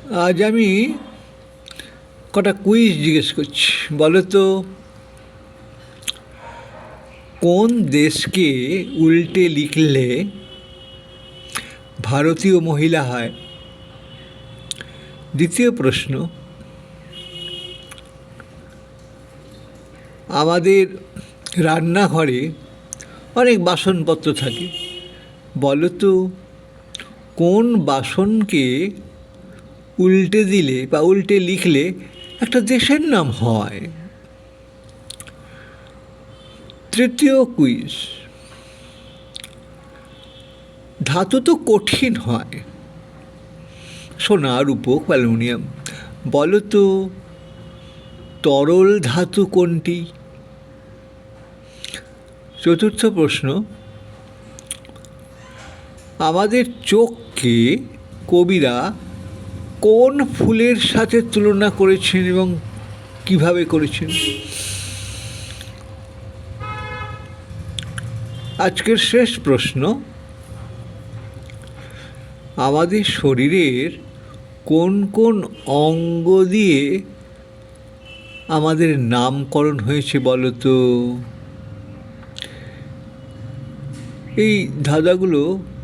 আজ আমি কটা কুইজ জিজ্ঞেস করছি। বলো তো, কোন দেশকে উল্টে লিখলে ভারতীয় মহিলা হয়? দ্বিতীয় প্রশ্ন, আমাদের রান্নাঘরে অনেক বাসনপত্র থাকে। বলো তো, কোন বাসনকে উল্টে দিলে বা উল্টে লিখলে একটা দেশের নাম হয়? তৃতীয় কুইজ, ধাতু তো কঠিন হয়, সোনা, রূপো, অ্যালুমিনিয়াম। বলো তো, তরল ধাতু কোনটি? চতুর্থ প্রশ্ন, আমাদের চোখকে কবিরা কোন ফুলের সাথে তুলনা করেছেন এবং কিভাবে করেছেন? আজকের শেষ প্রশ্ন, আমাদের শরীরের কোন কোন অঙ্গ দিয়ে আমাদের নামকরণ হয়েছে বলো তো? এই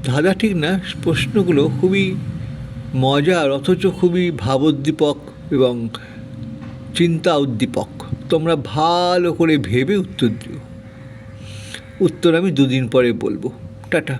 ধাঁধা ঠিক না, প্রশ্নগুলো খুবই মজার অথচ খুবই ভাবোদ্দীপক এবং চিন্তা উদ্দীপক। তোমরা ভালো করে ভেবে উত্তর দিও। উত্তর আমি 2 দিন পরে বলবো। টাটা।